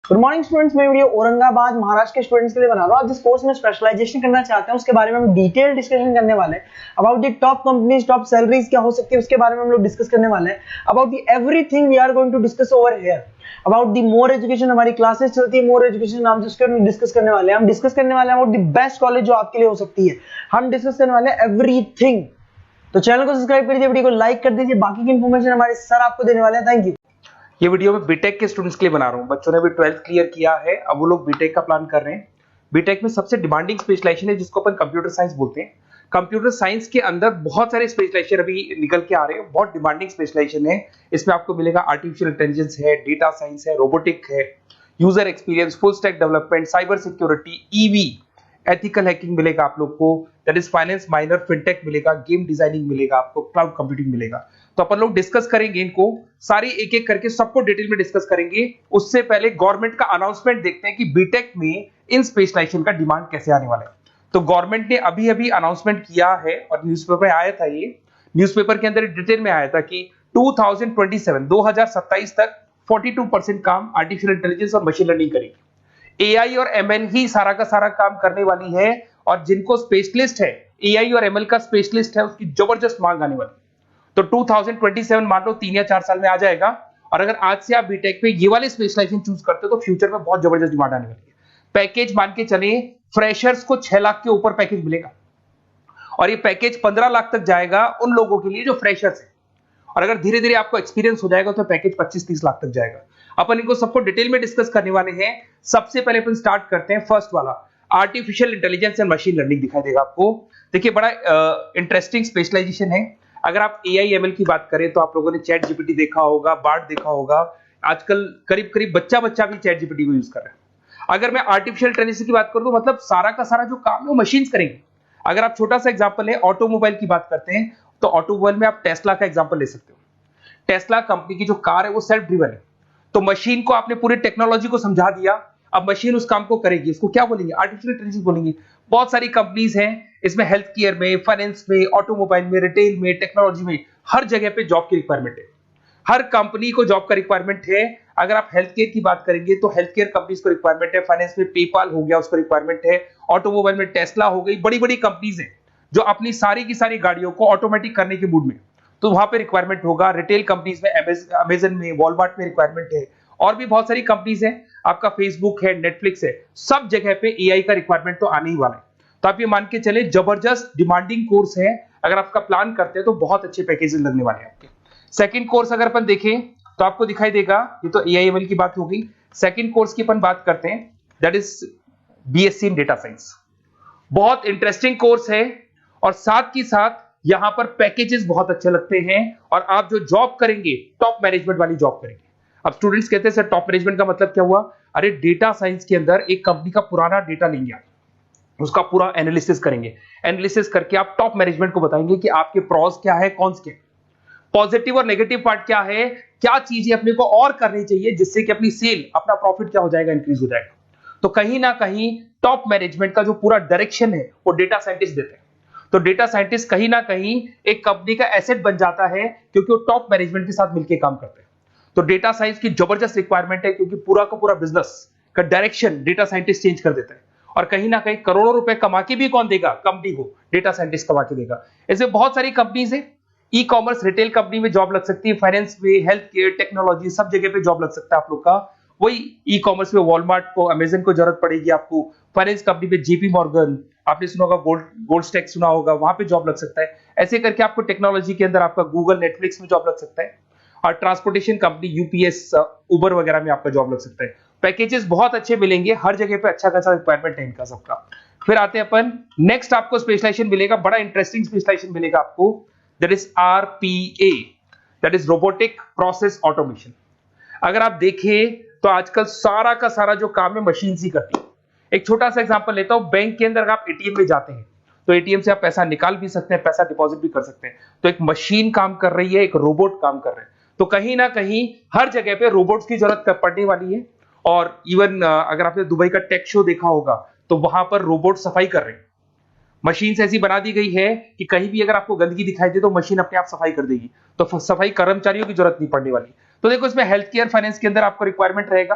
Good morning students. मैं video Aurangabad Maharashtra के students के लिए बना रहा हूँ। जिस कोर्स में स्पेशलाइजेशन करना चाहते हैं उसके बारे में हम डिटेल डिस्कशन करने वाले हैं। About the top companies, top salaries क्या हो सकती है उसके बारे में हम लोग डिस्कस करने वाले हैं। About the everything we are going to discuss over here. About the more education, हमारी क्लासेस चलती है मोर एजुकेशन नाम से, उसके बारे डिस्कस करने वाले हैं। हम डिस्कस करने वाले हैं अबाउट द बेस्ट कॉलेज जो आपके लिए हो सकती है। हम डिस्कस करने वाले हैं एवरीथिंग। तो चैनल को सब्सक्राइब कर दीजिए, वीडियो को लाइक कर दीजिए। बाकी की इंफॉर्मेशन हमारे सर आपको देने वाले हैं। Thank you. ये वीडियो में बीटेक के स्टूडेंट्स के लिए बना रहा हूँ। बच्चों ने भी 12th क्लियर किया है, अब वो लोग बीटेक का प्लान कर रहे हैं। बीटेक में सबसे डिमांडिंग स्पेशलाइजेशन है जिसको अपन कंप्यूटर साइंस बोलते हैं। कंप्यूटर साइंस के अंदर बहुत सारे स्पेशलाइजेशन अभी निकल के आ रहे हैं, बहुत डिमांडिंग स्पेशलाइजेशन है। इसमें आपको मिलेगा आर्टिफिशियल इंटेलिजेंस है, डेटा साइंस है, रोबोटिक है, user experience, full stack development, cyber security, EV, ethical hacking मिलेगा आप लोग को, that is finance minor, fintech मिलेगा, गेम डिजाइनिंग मिलेगा आपको, क्लाउड कंप्यूटिंग मिलेगा। तो अपन लोग डिस्कस करेंगे इनको सारी एक एक करके, सबको डिटेल में डिस्कस करेंगे। उससे पहले गवर्नमेंट का अनाउंसमेंट देखते हैं कि बीटेक में इन स्पेशलाइजेशन का डिमांड कैसे आने वाला है। तो गवर्नमेंट ने अभी अभी अनाउंसमेंट किया है और न्यूज़पेपर में आया था, ये न्यूज़पेपर के अंदर डिटेल में आया था कि 2027 तक 42% काम आर्टिफिशियल इंटेलिजेंस और मशीन लर्निंग करेगी। एआई और एमएल ही सारा का सारा काम करने वाली है, और जिनको स्पेशलिस्ट है, एआई और एमएल का स्पेशलिस्ट है, उसकी जबरदस्त मांग आने वाली है। तो 2027 मान लो 3 या 4 साल में आ जाएगा। और अगर आज से आप बीटेक पे ये वाले स्पेशलाइजेशन चूज करते हो तो फ्यूचर में बहुत जबरदस्त डिमांड आने वाली है। पैकेज मान के चले, फ्रेशर्स को 6 लाख के ऊपर पैकेज मिलेगा, और ये पैकेज 15 लाख तक जाएगा उन लोगों के लिए जो फ्रेशर्स है। और अगर धीरे धीरे आपको एक्सपीरियंस हो जाएगा तो पैकेज 25-30 लाख तक जाएगा। अपन इनको सबको डिटेल में डिस्कस करने वाले हैं। सबसे पहले अपन स्टार्ट करते हैं फर्स्ट वाला, artificial intelligence and machine learning दिखाई देगा आपको। देखिए बड़ा इंटरेस्टिंग स्पेशलाइजेशन है। अगर आप एआई एमएल की बात करें तो आप लोगों ने चैट जीपीटी देखा होगा, बार्ड देखा होगा। आजकल करीब करीब बच्चा भी चैट जीपीटी को यूज कर रहा है। अगर मैं आर्टिफिशियल इंटेलिजेंस की बात करूं तो मतलब सारा का सारा जो काम है वो मशीन्स करेंगे। अगर आप छोटा सा एग्जांपल है, ऑटोमोबाइल की बात करते हैं तो ऑटोमोबाइल में आप टेस्ला का एग्जांपल ले सकते हो। टेस्ला कंपनी की जो कार है वो सेल्फ ड्रिवन है। तो मशीन को आपने पूरी टेक्नोलॉजी को समझा दिया, अब मशीन उस काम को करेगी। इसको क्या बोलेंगे? आर्टिफिशियल इंटेलिजेंस बोलेंगे। बहुत सारी कंपनीज हैं इसमें, हेल्थ केयर में, फाइनेंस में, ऑटोमोबाइल में, रिटेल में, टेक्नोलॉजी में, हर जगह पे जॉब की रिक्वायरमेंट है। हर कंपनी को जॉब का रिक्वायरमेंट है। अगर आप हेल्थ केयर की बात करेंगे तो हेल्थ केयर कंपनीज को रिक्वायरमेंट है, फाइनेंस में पेपाल हो गया उसको रिक्वायरमेंट है, ऑटोमोबाइल में टेस्ला हो गई, बड़ी बड़ी कंपनीज हैं जो अपनी सारी की सारी गाड़ियों को ऑटोमेटिक करने के मूड में, तो वहां पे रिक्वायरमेंट होगा। रिटेल कंपनीज में, अमेजन में, वॉलमार्ट में रिक्वायरमेंट है, और भी बहुत सारी कंपनीज हैं, आपका फेसबुक है, नेटफ्लिक्स है, सब जगह पे एआई का रिक्वायरमेंट तो आने ही वाला है। तो आप ये मान के चले जबरदस्त डिमांडिंग कोर्स है। अगर आपका प्लान करते हैं तो बहुत अच्छे पैकेजेस लगने वाले हैं आपके। सेकंड कोर्स अगर अपन देखें तो आपको दिखाई देगा, ये तो एआई एमएल की बात हो गई। सेकंड कोर्स की अपन बात करते हैं, that is BSc in data science. बहुत इंटरेस्टिंग कोर्स है, और साथ ही साथ यहां पर पैकेजेस बहुत अच्छे लगते हैं, और आप जो जॉब करेंगे टॉप मैनेजमेंट वाली जॉब करेंगे। अब स्टूडेंट्स कहते हैं सर टॉप मैनेजमेंट का मतलब क्या हुआ? अरे डेटा साइंस के अंदर एक कंपनी का पुराना डेटा लेंगे आप, उसका पूरा एनालिसिस करेंगे, एनालिसिस करके आप टॉप मैनेजमेंट को बताएंगे कि आपके प्रॉस क्या है, कॉन्स क्या है, पॉजिटिव और नेगेटिव पार्ट क्या है, क्या चीजें अपने को और करनी चाहिए जिससे कि अपनी सेल, अपना प्रॉफिट क्या हो जाएगा, इंक्रीज हो जाएगा। तो कहीं ना कहीं टॉप मैनेजमेंट का जो पूरा डायरेक्शन है वो डेटा साइंटिस्ट देते हैं। तो डेटा साइंटिस्ट कहीं ना कहीं एक कंपनी का एसेट बन जाता है क्योंकि वो टॉप मैनेजमेंट के साथ मिलकर काम करते हैं। तो डेटा साइंस की जबरदस्त रिक्वायरमेंट है, क्योंकि पूरा का पूरा बिजनेस का डायरेक्शन डेटा साइंटिस्ट चेंज कर देता है। और कहीं ना कहीं करोड़ों रुपए कमा के भी कौन देगा? कंपनी को डेटा साइंटिस्ट कमा के देगा। ऐसे बहुत सारी कंपनीज है, ई कॉमर्स, रिटेल कंपनी में जॉब लग सकती है, फाइनेंस में, हेल्थ केयर, टेक्नोलॉजी, सब जगह पे जॉब लग सकता है आप लोग का। वही ई कॉमर्स में वॉलमार्ट को, अमेजन को जरूरत पड़ेगी आपको। फाइनेंस कंपनी पे जेपी मॉर्गन, आपने सुना होगा, गोल्ड स्टैक सुना होगा, वहां पे जॉब लग सकता है। ऐसे करके आपको टेक्नोलॉजी के अंदर आपका गूगल, नेटफ्लिक्स में जॉब लग सकता है। और ट्रांसपोर्टेशन कंपनी, यूपीएस, उबर वगैरह में आपका जॉब लग सकता है। पैकेजेस बहुत अच्छे मिलेंगे, हर जगह पे अच्छा खासा रिक्वायरमेंट है इनका सबका। फिर आते हैं अपन नेक्स्ट, आपको स्पेशलाइजेशन मिलेगा, बड़ा इंटरेस्टिंग स्पेशलाइजेशन मिलेगा आपको, that is RPA, that is robotic process automation. अगर आप देखें तो आजकल सारा का सारा जो काम है मशीन ही करती है। एक छोटा सा एग्जांपल लेता हूं, बैंक के अंदर अगर आप एटीएम में जाते हैं तो एटीएम से आप पैसा निकाल भी सकते हैं, पैसा डिपॉजिट भी कर सकते हैं। तो एक मशीन काम कर रही है, एक रोबोट काम कर रहे हैं। तो कहीं ना कहीं हर जगह पे रोबोट्स की जरूरत पड़ने वाली है। और इवन अगर आपने दुबई का टेक शो देखा होगा तो वहां पर रोबोट सफाई कर रहे हैं। मशीन ऐसी बना दी गई है कि कहीं भी अगर आपको गंदगी दिखाई दे तो मशीन अपने आप सफाई कर देगी, तो सफाई कर्मचारियों की जरूरत नहीं पड़ने वाली। तो देखो इसमें हेल्थ केयर, फाइनेंस के अंदर आपको रिक्वायरमेंट रहेगा।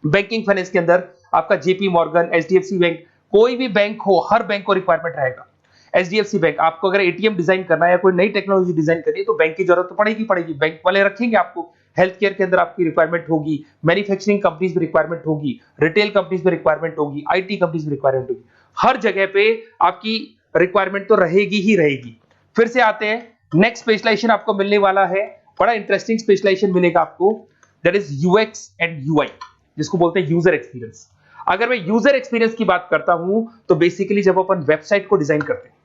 बैंकिंग फाइनेंस के अंदर आपका जेपी मॉर्गन, एचडीएफसी बैंक, कोई भी बैंक हो, हर बैंक को रिक्वायरमेंट रहेगा। एचडीएफसी बैंक, आपको अगर एटीएम डिजाइन करना है या कोई नई टेक्नोलॉजी डिजाइन करनी है तो बैंक की जरूरत तो पड़ेगी, बैंक वाले रखेंगे आपको। हेल्थ केयर के अंदर आपकी रिक्वायरमेंट होगी, मैन्युफैक्चरिंग कंपनीज में रिक्वायरमेंट होगी, रिटेल कंपनीज में रिक्वायरमेंट होगी, आईटी कंपनीज में रिक्वायरमेंट होगी, हर जगह पे आपकी रिक्वायरमेंट तो रहेगी ही रहेगी। फिर से आते हैं, नेक्स्ट स्पेशलाइजेशन आपको मिलने वाला है, बड़ा इंटरेस्टिंग स्पेशलाइजेशन मिलेगा आपको, that is UX and UI, जिसको बोलते हैं यूजर एक्सपीरियंस। अगर मैं यूजर एक्सपीरियंस की बात करता हूं तो बेसिकली जब अपन वेबसाइट को डिजाइन करते हैं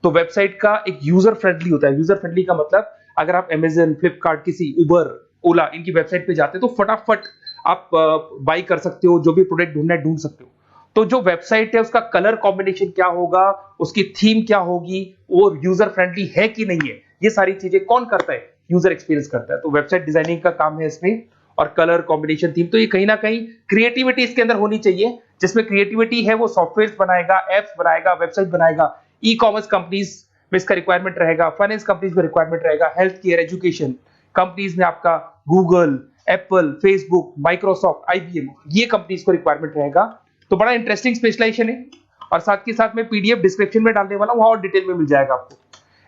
तो वेबसाइट का एक यूजर फ्रेंडली होता है। यूजर फ्रेंडली का मतलब अगर आप अमेजन, फ्लिपकार्ट, किसी उबर, ओला, इनकी वेबसाइट पे जाते हैं तो फटाफट आप बाई कर सकते हो, जो भी प्रोडक्ट ढूंढना है ढूंढ सकते हो। तो जो वेबसाइट है उसका कलर कॉम्बिनेशन क्या होगा, उसकी थीम क्या होगी, वो यूजर फ्रेंडली है कि नहीं है, ये सारी चीजें कौन करता है, यूजर एक्सपीरियंस करता है। तो वेबसाइट डिजाइनिंग का काम है इसमें, और कलर कॉम्बिनेशन, थीम, तो ये कहीं ना कहीं क्रिएटिविटी इसके अंदर होनी चाहिए। जिसमें क्रिएटिविटी है वो सॉफ्टवेयर बनाएगा, एप्स बनाएगा, वेबसाइट बनाएगा। ई कॉमर्स कंपनीज में इसका रिक्वायरमेंट रहेगा, फाइनेंस कंपनीज में रिक्वायरमेंट रहेगा, हेल्थ केयर, एजुकेशन कंपनीज में आपका Google, Apple, Facebook, Microsoft, IBM, ये कंपनीज को रिक्वायरमेंट रहेगा। तो बड़ा इंटरेस्टिंग स्पेशलाइजेशन है, और साथ के साथ में पीडीएफ डिस्क्रिप्शन में डालने वाला हूं, वहां और डिटेल में मिल जाएगा आपको।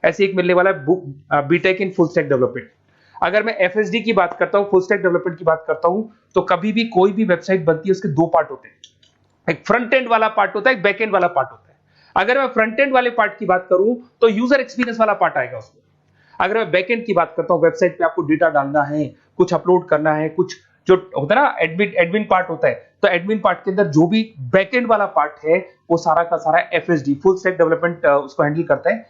ऐसे एक मिलने वाला है B Tech in full stack development. अगर मैं एफएसडी की बात करता हूं, फुल स्टैक डेवलपमेंट की बात करता हूं, तो कभी भी कोई भी वेबसाइट बनती है उसके दो पार्ट होते हैं, एक फ्रंट एंड वाला पार्ट होता है, एक बैक एंड वाला पार्ट होता है। अगर मैं फ्रंट एंड वाले पार्ट की बात करूं तो यूजर एक्सपीरियंस वाला पार्ट आएगा उसमें। अगर मैं बैक एंड की बात करता हूं, वेबसाइट पे आपको डेटा डालना है, कुछ अपलोड करना है, कुछ जो होता है ना एडमिन पार्ट होता है, तो एडमिन पार्ट के अंदर जो भी बैक एंड वाला पार्ट है वो सारा का सारा एफएसडी, फुल स्टैक डेवलपमेंट, उसको हैंडल करता है।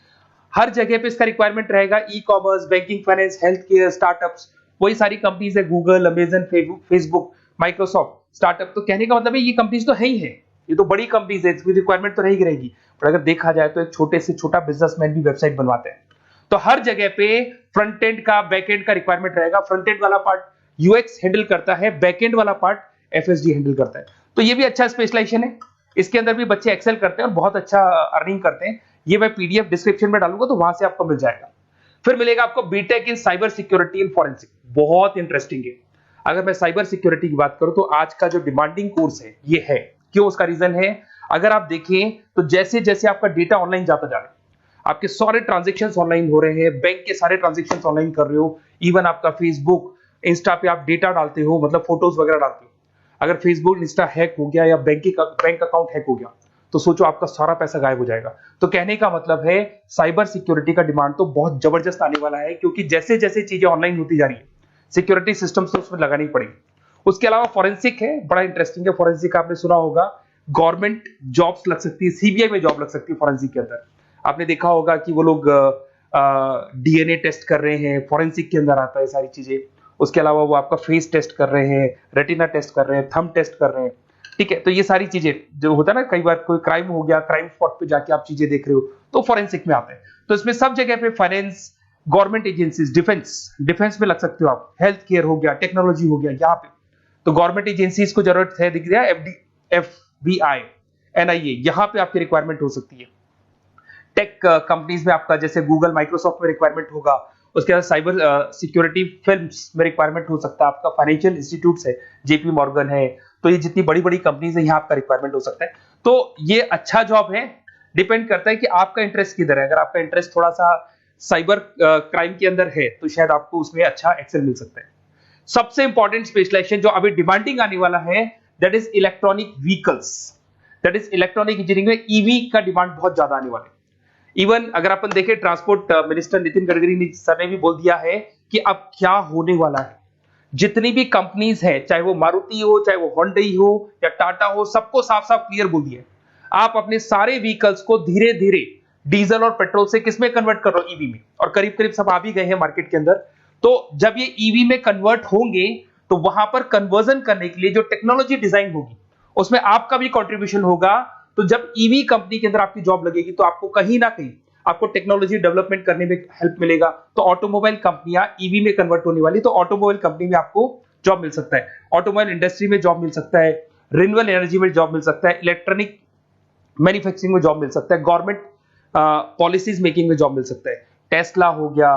हर जगह पे इसका रिक्वायरमेंट रहेगा। E commerce, banking, finance, health care, startups, वही सारी कंपनीज है, Google, Amazon, Facebook, Microsoft, startup. तो कहने का मतलब है ये कंपनीज तो है ही है, ये तो बड़ी कंपनीज है, इसकी रिक्वायरमेंट तो रहेगी रहेगी। पर अगर देखा जाए तो एक छोटे से छोटा बिजनेसमैन भी वेबसाइट बनवाते हैं। तो हर जगह पे फ्रंट एंड का, बैक एंड का रिक्वायरमेंट रहेगा। फ्रंट एंड वाला पार्ट यूएक्स हैंडल करता है, बैक एंड वाला पार्ट एफएसडी हैंडल करता है। तो ये भी अच्छा स्पेशलाइजेशन है, इसके अंदर भी बच्चे एक्सेल करते हैं और बहुत अच्छा अर्निंग करते हैं। ये मैं पीडीएफ डिस्क्रिप्शन में डालूंगा तो वहां से आपको मिल जाएगा। फिर मिलेगा आपको B Tech in cyber security and forensic, बहुत इंटरेस्टिंग है। अगर मैं साइबर सिक्योरिटी की बात करूं तो आज का जो डिमांडिंग कोर्स है ये है। क्यों? उसका रीजन है, अगर आप देखें तो जैसे जैसे आपका डेटा ऑनलाइन जाता जा रहा है, आपके सारे ट्रांजेक्शंस ऑनलाइन हो रहे हैं, बैंक के सारे ट्रांजेक्शंस ऑनलाइन कर रहे हो, इवन आपका फेसबुक, इंस्टा पे आप डेटा डालते हो, मतलब फोटोज वगैरह डालते हो। अगर फेसबुक, इंस्टा हैक हो गया या बैंक अकाउंट हैक हो गया तो सोचो आपका सारा पैसा गायब हो जाएगा। तो कहने का मतलब है साइबर सिक्योरिटी का डिमांड तो बहुत जबरदस्त आने वाला है, क्योंकि जैसे जैसे चीजें ऑनलाइन होती जा रही है सिक्योरिटी सिस्टम्स तो उसमें लगानी पड़ेगी। उसके अलावा फॉरेंसिक है, बड़ा इंटरेस्टिंग है। फॉरेंसिक आपने सुना होगा, गवर्नमेंट जॉब्स लग सकती है, सीबीआई में जॉब लग सकती है फॉरेंसिक के अंदर। आपने देखा होगा कि वो लोग डीएनए टेस्ट कर रहे हैं, फॉरेंसिक के अंदर आता है सारी चीजें। उसके अलावा वो आपका फेस टेस्ट कर रहे हैं, रेटिना टेस्ट कर रहे हैं, थंब टेस्ट कर रहे हैं, ठीक है। तो ये सारी चीजें जो होता है ना, कई बार कोई क्राइम हो गया, क्राइम स्पॉट पे जाके आप चीजें देख रहे हो तो फॉरेंसिक में आते हैं। तो इसमें सब जगह पे फाइनेंस, गवर्नमेंट एजेंसीज, डिफेंस में लग सकते हो आप, हेल्थ केयर हो गया, टेक्नोलॉजी हो गया, यहाँ पे तो गवर्नमेंट एजेंसीज को जरूरत है, दिख गया एफबीआई, एनआईए, यहाँ पे आपकी रिक्वायरमेंट हो सकती है। टेक कंपनीज में आपका जैसे गूगल, माइक्रोसॉफ्ट में रिक्वायरमेंट होगा। उसके बाद साइबर सिक्योरिटी फिल्म्स में रिक्वायरमेंट हो सकता है आपका, फाइनेंशियल इंस्टीट्यूट्स है, जेपी मॉर्गन है, तो ये जितनी बड़ी बड़ी कंपनीज है यहाँ आपका रिक्वायरमेंट हो सकता है। तो ये अच्छा जॉब है, डिपेंड करता है कि आपका इंटरेस्ट किधर है। अगर आपका इंटरेस्ट थोड़ा सा साइबर क्राइम के अंदर है तो शायद आपको उसमें अच्छा एक्सेल मिल सकता है। सबसे इंपॉर्टेंट स्पेशलाइजेशन जो अभी डिमांडिंग आने वाला है, that is electronic vehicles, that is electronic engineering में ईवी का डिमांड बहुत ज्यादा आने वाला है। इवन अगर अपन देखें, transport minister Nitin Gadkari sir ने भी बोल दिया है कि अब क्या होने वाला है, जितनी भी कंपनीज है, चाहे वो मारुति हो, चाहे वो होंडई हो या टाटा हो, सबको साफ साफ क्लियर बोल दिया, आप अपने सारे व्हीकल्स को धीरे धीरे डीजल और पेट्रोल से किसमें कन्वर्ट कर रहे हो, ईवी में। और करीब करीब सब आ भी गए हैं मार्केट के अंदर। तो जब ये ईवी में कन्वर्ट होंगे तो वहां पर कन्वर्जन करने के लिए जो टेक्नोलॉजी डिजाइन होगी उसमें आपका भी कंट्रीब्यूशन होगा। तो जब ईवी कंपनी के अंदर आपकी जॉब लगेगी तो आपको कहीं ना कहीं आपको टेक्नोलॉजी डेवलपमेंट करने में हेल्प मिलेगा। तो ऑटोमोबाइल कंपनियां ईवी में कन्वर्ट होने वाली, तो ऑटोमोबाइल कंपनी में आपको जॉब मिल सकता है, ऑटोमोबाइल इंडस्ट्री में जॉब मिल सकता है, रिन्यूएबल एनर्जी में जॉब मिल सकता है, इलेक्ट्रॉनिक मैन्युफैक्चरिंग में जॉब मिल सकता है, गवर्नमेंट पॉलिसीज मेकिंग में जॉब मिल सकता है, टेस्ला हो गया,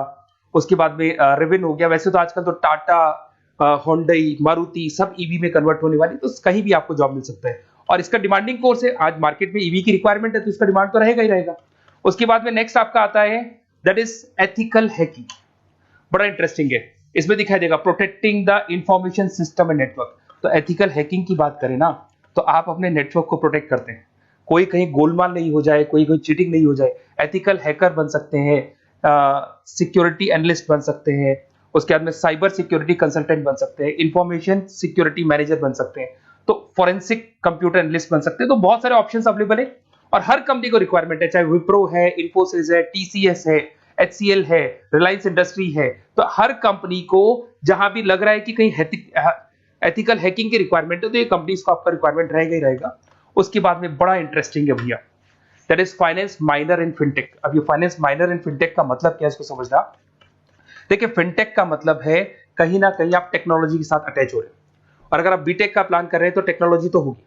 उसके बाद में रिविन हो गया। वैसे तो आजकल तो टाटा, होंडई, मारुति सब ईवी में कन्वर्ट होने वाली, तो कहीं भी आपको जॉब मिल सकता है। और इसका डिमांडिंग कोर्स है, आज मार्केट में ईवी की रिक्वायरमेंट है तो इसका डिमांड तो रहेगा ही रहेगा। उसके बाद में नेक्स्ट आपका आता है दैट इज एथिकल हैकिंग। बड़ा इंटरेस्टिंग है, इसमें दिखाई देगा protecting the information system and network. तो एथिकल हैकिंग की बात करें ना, तो आप अपने नेटवर्क को प्रोटेक्ट करते हैं, कोई कहीं गोलमाल नहीं हो जाए, कोई चीटिंग नहीं हो जाए। एथिकल हैकर बन सकते हैं, सिक्योरिटी एनालिस्ट बन सकते हैं, उसके बाद में साइबर सिक्योरिटी कंसल्टेंट बन सकते हैं, इंफॉर्मेशन सिक्योरिटी मैनेजर बन सकते हैं, तो फोरेंसिक कंप्यूटर एनालिस्ट बन सकते हैं। तो बहुत सारे ऑप्शंस अवेलेबल है और हर कंपनी को रिक्वायरमेंट है, चाहे विप्रो है, इन्फोसिस है, टीसीएस है, HCL है, रिलायंस इंडस्ट्री है। तो हर कंपनी को जहां भी लग रहा है कि कहीं एथिकल हैकिंग की रिक्वायरमेंट है तो ये कंपनीज को आपका रिक्वायरमेंट रहेगा ही रहेगा। उसके बाद में बड़ा इंटरेस्टिंग है भैया, that is finance minor in fintech. अब ये फाइनेंस माइनर इन फिनटेक का मतलब क्या है इसको समझना। देखिए फिनटेक का मतलब है कहीं ना कहीं आप टेक्नोलॉजी के साथ अटैच हो रहे हैं, और अगर आप बीटेक का प्लान कर रहे हैं तो टेक्नोलॉजी तो होगी,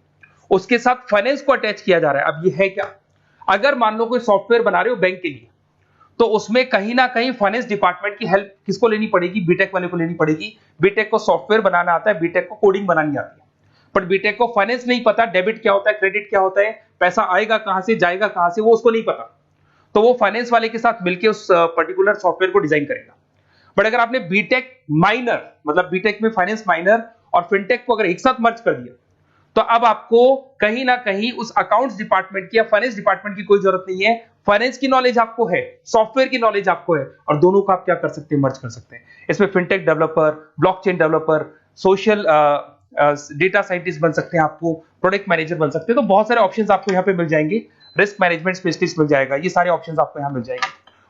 उसके साथ फाइनेंस को अटैच किया जा रहा है। अब ये है क्या, अगर मान लो कोई सॉफ्टवेयर बना रहे हो बैंक के लिए, तो उसमें कहीं ना कहीं फाइनेंस डिपार्टमेंट की हेल्प किसको लेनी पड़ेगी, बीटेक वाले को लेनी पड़ेगी। बीटेक को सॉफ्टवेयर बनाना आता है, बीटेक को कोडिंग बनानी आती है, बट बीटेक को फाइनेंस नहीं पता, डेबिट क्या होता है, क्रेडिट क्या होता है, पैसा आएगा कहां से, जाएगा कहां से, वो उसको नहीं पता। तो वो फाइनेंस वाले के साथ मिलकर उस पर्टिकुलर सॉफ्टवेयर को डिजाइन करेगा। बट अगर आपने बीटेक माइनर, मतलब बीटेक में फाइनेंस माइनर और फिनटेक को अगर एक साथ मर्ज कर दिया, तो अब आपको कहीं ना कहीं उस अकाउंट्स डिपार्टमेंट की या फाइनेंस डिपार्टमेंट की कोई जरूरत नहीं है। फाइनेंस की नॉलेज आपको है, सॉफ्टवेयर की नॉलेज आपको है, और दोनों को आप क्या कर सकते हैं, मर्ज कर सकते हैं। इसमें fintech developer, blockchain developer, social data scientist बन सकते हैं, आपको प्रोडक्ट मैनेजर बन सकते हैं। तो बहुत सारे ऑप्शंस आपको यहाँ पे मिल जाएंगे, रिस्क मैनेजमेंट स्पेशलिस्ट मिल जाएगा, ये सारे ऑप्शंस आपको यहाँ मिल जाएंगे।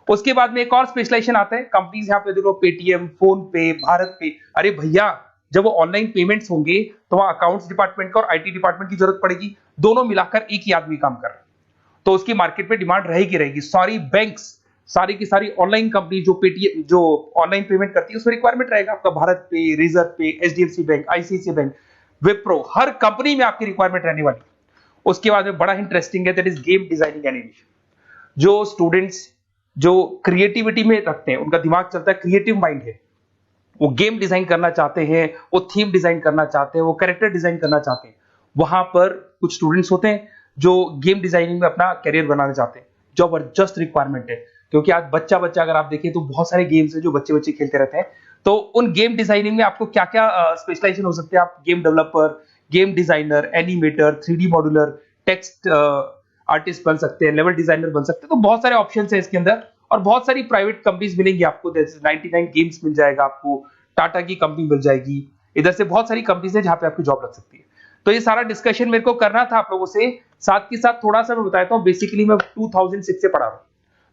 उसके बाद में एक और स्पेशलाइजेशन आता है, कंपनीज यहाँ पे देखो पेटीएम, फोन पे, भारत पे। अरे भैया जब वो ऑनलाइन पेमेंट्स होंगे तो वहां अकाउंट्स डिपार्टमेंट का और आईटी डिपार्टमेंट की जरूरत पड़ेगी, दोनों मिलाकर एक ही आदमी काम कर रहा है, तो उसकी मार्केट में डिमांड रहेगी रहेगी। सारी बैंक्स, सारी की सारी ऑनलाइन कंपनी जो पेटीएम, जो ऑनलाइन पेमेंट करती है, उसमें रिक्वायरमेंट रहेगा आपका। भारत पे, Razorpay, HDFC bank, ICICI bank, Wipro, हर कंपनी में आपकी रिक्वायरमेंट रहने वाली। उसके बाद में बड़ा इंटरेस्टिंग है, that is game designing animation. जो स्टूडेंट्स जो क्रिएटिविटी में रखते हैं, उनका दिमाग चलता है, क्रिएटिव माइंड है, वो गेम डिजाइन करना चाहते हैं, वो थीम डिजाइन करना चाहते हैं, वो कैरेक्टर डिजाइन करना चाहते हैं, वहां पर कुछ स्टूडेंट्स होते हैं जो गेम डिजाइनिंग में अपना करियर बनाना चाहते हैं। जबरदस्त रिक्वायरमेंट है, क्योंकि आज बच्चा अगर आप देखें तो बहुत सारे गेम्स हैं जो बच्चे खेलते रहते हैं। तो उन गेम डिजाइनिंग में आपको क्या क्या स्पेशलाइजेशन हो सकते हैं, आप game developer, game designer, animator, 3D modular, text artist बन सकते हैं, लेवल डिजाइनर बन सकते हैं। तो बहुत सारे ऑप्शंस हैं इसके अंदर, और बहुत सारी प्राइवेट कंपनीज मिलेंगी आपको, जैसे 99 गेम्स मिल जाएगा आपको, टाटा की कंपनी मिल जाएगी, इधर से बहुत सारी कंपनीज है जहां पे आपकी जॉब लग सकती है। तो ये सारा डिस्कशन मेरे को करना था आप लोगों से, साथ के साथ थोड़ा सा मैं बताता हूँ। बेसिकली मैं 2006 से पढ़ा रहा हूँ,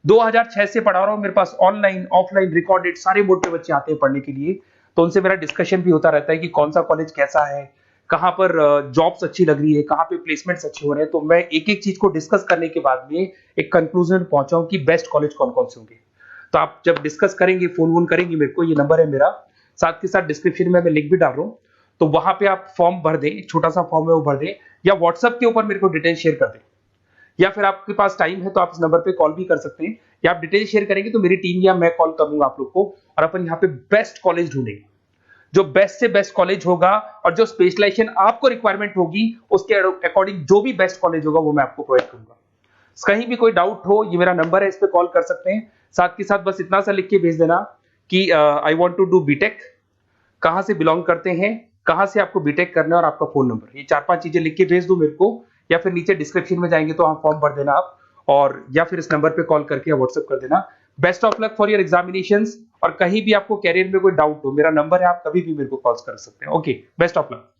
2006 से पढ़ा रहा हूँ। मेरे पास ऑनलाइन, ऑफलाइन, रिकॉर्डेड सारे मोड पे बच्चे आते हैं पढ़ने के लिए, तो उनसे मेरा डिस्कशन भी होता रहता है कि कौन सा कॉलेज कैसा है, कहां पर जॉब्स अच्छी लग रही है, कहां पे प्लेसमेंट्स अच्छे हो रहे हैं। तो मैं एक एक चीज को डिस्कस करने के बाद में एक कंक्लूजन में पहुंचा हूं कि बेस्ट कॉलेज कौन कौन से होंगे। तो आप जब डिस्कस करेंगे, फोन करेंगे मेरे को, ये नंबर है मेरा, साथ के साथ डिस्क्रिप्शन में मैं लिंक भी डाल रहा हूँ, तो वहां पे आप फॉर्म भर दें, एक छोटा सा फॉर्म है वो भर दें, या व्हाट्सएप के ऊपर मेरे को डिटेल शेयर कर दें, या फिर आपके पास टाइम है तो आप इस नंबर पे कॉल भी कर सकते हैं, या आप डिटेल शेयर करेंगे तो मेरी टीम या मैं कॉल करूंगा आप लोग को, और अपन यहाँ पे बेस्ट कॉलेज ढूंढेंगे। जो बेस्ट से बेस्ट कॉलेज होगा और जो स्पेशलाइजेशन आपको रिक्वायरमेंट होगी उसके अकॉर्डिंग जो भी बेस्ट कॉलेज होगा वो मैं आपको प्रोवाइड करूंगा। कहीं भी कोई डाउट हो, ये मेरा नंबर है, इस पे कॉल कर सकते हैं। साथ के साथ बस इतना सा लिख के भेज देना कि I want to do B Tech, कहां से बिलोंग करते हैं, कहां से आपको बीटेक करना है, और आपका फोन नंबर। ये 4-5 चीजें लिख के भेज दो मेरे को, या फिर नीचे डिस्क्रिप्शन में जाएंगे तो आप फॉर्म भर देना आप, और या फिर इस नंबर पे कॉल करके या व्हाट्सएप कर देना। Best of luck for your examinations, और कहीं भी आपको कैरियर में कोई डाउट हो, मेरा नंबर है, आप कभी भी मेरे को कॉल कर सकते हैं। Okay, best of luck.